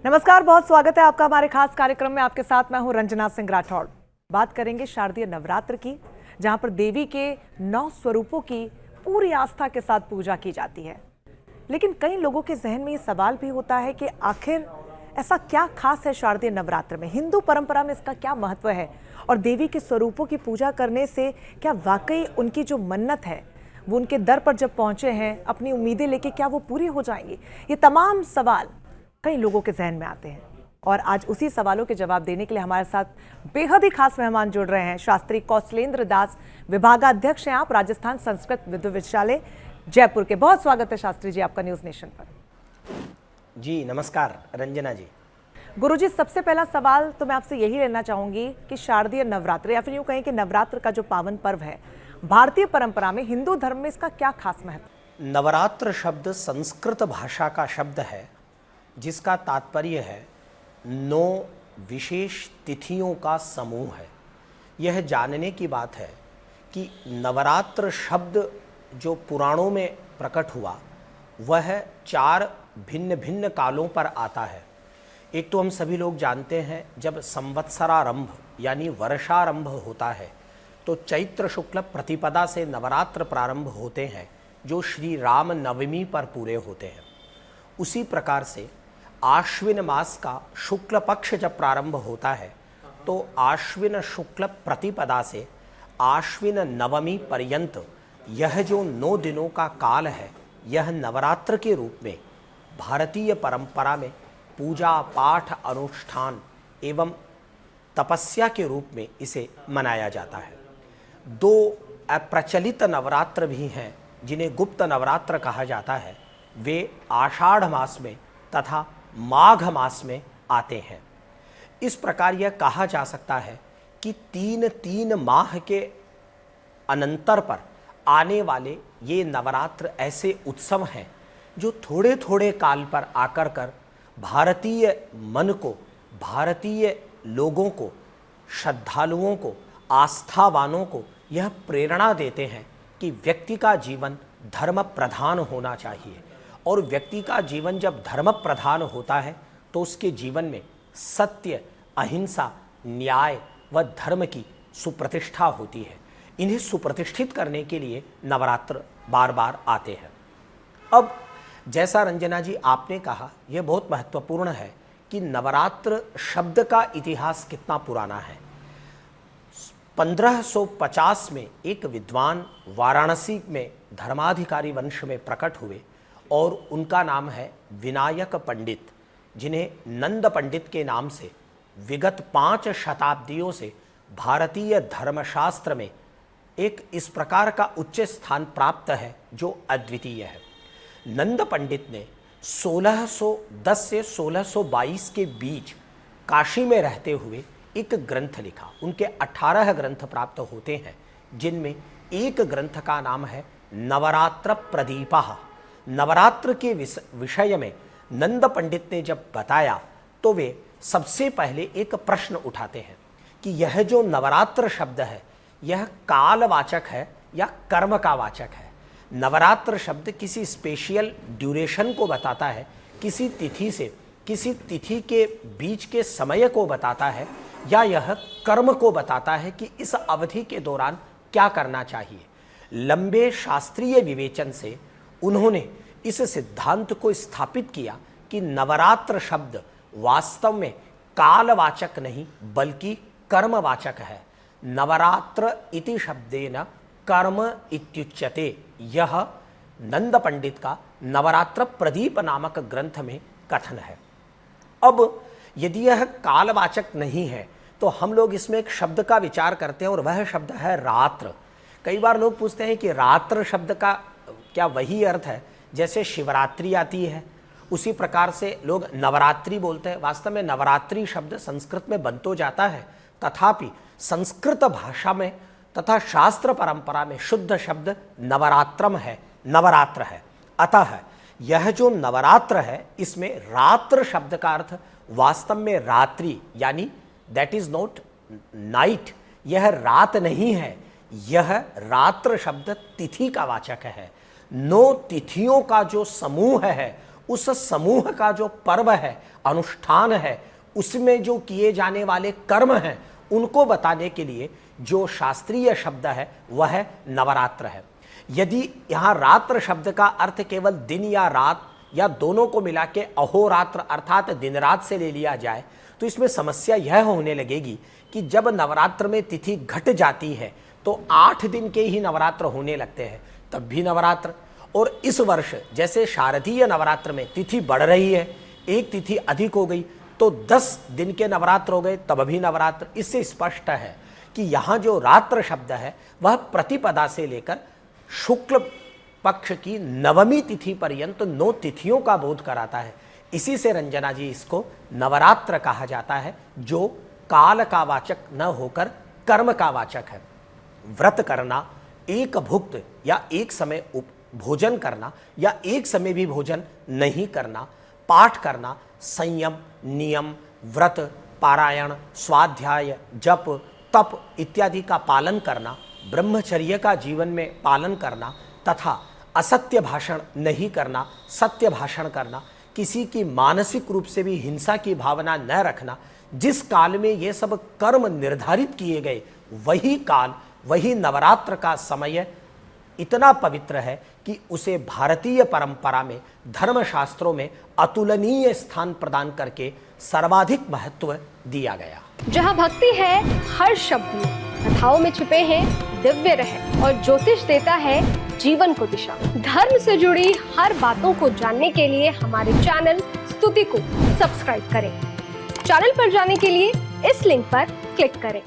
नमस्कार, बहुत स्वागत है आपका हमारे खास कार्यक्रम में। आपके साथ मैं हूं रंजना सिंह राठौड़। बात करेंगे शारदीय नवरात्र की, जहां पर देवी के 9 स्वरूपों की पूरी आस्था के साथ पूजा की जाती है। लेकिन कई लोगों के जहन में ये सवाल भी होता है कि आखिर ऐसा क्या खास है शारदीय नवरात्र में, हिंदू परंपरा में इसका क्या महत्व है, और देवी के स्वरूपों की पूजा करने से क्या वाकई उनकी जो मन्नत है वो उनके दर पर जब पहुंचे हैं अपनी उम्मीदें लेके, क्या वो पूरी हो जाएंगी? ये तमाम सवाल कई लोगों के जहन में आते हैं, और आज उसी सवालों के जवाब देने के लिए हमारे साथ बेहद ही खास मेहमान जुड़ रहे हैं। शास्त्री कौशलेंद्र दास, विभागाध्यक्ष हैं आप, राजस्थान संस्कृत विश्वविद्यालय जयपुर के। बहुत स्वागत है शास्त्री जी आपका न्यूज़ नेशन पर। जी नमस्कार रंजना जी। गुरुजी, सबसे पहला सवाल तो मैं आपसे यही लेना चाहूंगी कि शारदीय नवरात्र, या फिर यूं कहें कि नवरात्र का जो पावन पर्व है, भारतीय परंपरा में, हिंदू धर्म में इसका क्या खास महत्व? नवरात्र शब्द संस्कृत भाषा का शब्द है, जिसका तात्पर्य है 9 विशेष तिथियों का समूह है। यह जानने की बात है कि नवरात्र शब्द जो पुराणों में प्रकट हुआ वह 4 भिन्न भिन्न कालों पर आता है। एक तो हम सभी लोग जानते हैं, जब संवत्सरारंभ यानी वर्षारंभ होता है तो चैत्र शुक्ल प्रतिपदा से नवरात्र प्रारंभ होते हैं, जो श्री राम नवमी पर पूरे होते हैं। उसी प्रकार से आश्विन मास का शुक्ल पक्ष जब प्रारंभ होता है तो आश्विन शुक्ल प्रतिपदा से आश्विन नवमी पर्यंत यह जो 9 दिनों का काल है, यह नवरात्र के रूप में भारतीय परंपरा में पूजा पाठ अनुष्ठान एवं तपस्या के रूप में इसे मनाया जाता है। 2 अप्रचलित नवरात्र भी हैं, जिन्हें गुप्त नवरात्र कहा जाता है। वे आषाढ़ मास में तथा माघ मास में आते हैं। इस प्रकार यह कहा जा सकता है कि 3 माह के अनंतर पर आने वाले ये नवरात्र ऐसे उत्सव हैं जो थोड़े थोड़े काल पर आकर कर भारतीय मन को, भारतीय लोगों को, श्रद्धालुओं को, आस्थावानों को यह प्रेरणा देते हैं कि व्यक्ति का जीवन धर्म प्रधान होना चाहिए, और व्यक्ति का जीवन जब धर्म प्रधान होता है तो उसके जीवन में सत्य, अहिंसा, न्याय व धर्म की सुप्रतिष्ठा होती है। इन्हें सुप्रतिष्ठित करने के लिए नवरात्र बार बार आते हैं। अब जैसा रंजना जी आपने कहा, यह बहुत महत्वपूर्ण है कि नवरात्र शब्द का इतिहास कितना पुराना है। 1550 में एक विद्वान वाराणसी में धर्माधिकारी वंश में प्रकट हुए, और उनका नाम है विनायक पंडित, जिन्हें नंद पंडित के नाम से विगत 5 शताब्दियों से भारतीय धर्मशास्त्र में एक इस प्रकार का उच्च स्थान प्राप्त है जो अद्वितीय है। नंद पंडित ने 1610 से 1622 के बीच काशी में रहते हुए एक ग्रंथ लिखा। उनके 18 ग्रंथ प्राप्त होते हैं, जिनमें एक ग्रंथ का नाम है नवरात्र प्रदीपः। नवरात्र के विषय में नंद पंडित ने जब बताया तो वे सबसे पहले एक प्रश्न उठाते हैं कि यह जो नवरात्र शब्द है, यह कालवाचक है या कर्म का वाचक है। नवरात्र शब्द किसी स्पेशल ड्यूरेशन को बताता है, किसी तिथि से किसी तिथि के बीच के समय को बताता है, या यह कर्म को बताता है कि इस अवधि के दौरान क्या करना चाहिए। लंबे शास्त्रीय विवेचन से उन्होंने इस सिद्धांत को स्थापित किया कि नवरात्र शब्द वास्तव में कालवाचक नहीं बल्कि कर्मवाचक है। नवरात्र इति शब्देन कर्म इत्युच्यते। यह नंद पंडित का नवरात्र प्रदीप नामक ग्रंथ में कथन है। अब यदि यह कालवाचक नहीं है तो हम लोग इसमें एक शब्द का विचार करते हैं, और वह शब्द है रात्र। कई बार लोग पूछते हैं कि रात्र शब्द का क्या वही अर्थ है जैसे शिवरात्रि आती है, उसी प्रकार से लोग नवरात्रि बोलते हैं। वास्तव में नवरात्रि शब्द संस्कृत में बन तो जाता है, तथापि संस्कृत भाषा में तथा शास्त्र परंपरा में शुद्ध शब्द नवरात्रम है, नवरात्र है। अतः यह जो नवरात्र है, इसमें रात्र शब्द का अर्थ वास्तव में रात्रि, यानी दैट इज नॉट नाइट, यह रात नहीं है। यह रात्र शब्द तिथि का वाचक है। 9 तिथियों का जो समूह है उस समूह का जो पर्व है, अनुष्ठान है, उसमें जो किए जाने वाले कर्म हैं, उनको बताने के लिए जो शास्त्रीय शब्द है वह नवरात्र है। यदि यहाँ रात्र शब्द का अर्थ केवल दिन या रात या दोनों को मिला के अहोरात्र अर्थात दिन रात से ले लिया जाए तो इसमें समस्या यह होने लगेगी कि जब नवरात्र में तिथि घट जाती है तो 8 दिन के ही नवरात्र होने लगते हैं, तब भी नवरात्र। और इस वर्ष जैसे शारदीय नवरात्र में तिथि बढ़ रही है, एक तिथि अधिक हो गई तो 10 दिन के नवरात्र हो गए, तब भी नवरात्र। इससे स्पष्ट है कि यहाँ जो रात्र शब्द है वह प्रतिपदा से लेकर शुक्ल पक्ष की नवमी तिथि पर्यंत 9 तिथियों का बोध कराता है। इसी से रंजना जी इसको नवरात्र कहा जाता है, जो काल का वाचक न होकर कर्म का वाचक है। व्रत करना, एक भुक्त या एक समय भोजन करना या एक समय भी भोजन नहीं करना, पाठ करना, संयम, नियम, व्रत, पारायण, स्वाध्याय, जप, तप इत्यादि का पालन करना, ब्रह्मचर्य का जीवन में पालन करना तथा असत्य भाषण नहीं करना, सत्य भाषण करना, किसी की मानसिक रूप से भी हिंसा की भावना न रखना। जिस काल में ये सब कर्म निर्धारित किए गए वही काल, वही नवरात्र का समय इतना पवित्र है कि उसे भारतीय परंपरा में, धर्मशास्त्रों में अतुलनीय स्थान प्रदान करके सर्वाधिक महत्व दिया गया। जहाँ भक्ति है हर शब्द में, कथाओं में छुपे हैं दिव्य रहस्य और ज्योतिष देता है जीवन को दिशा। धर्म से जुड़ी हर बातों को जानने के लिए हमारे चैनल स्तुति को सब्सक्राइब करें। चैनल पर जाने के लिए इस लिंक पर क्लिक करें।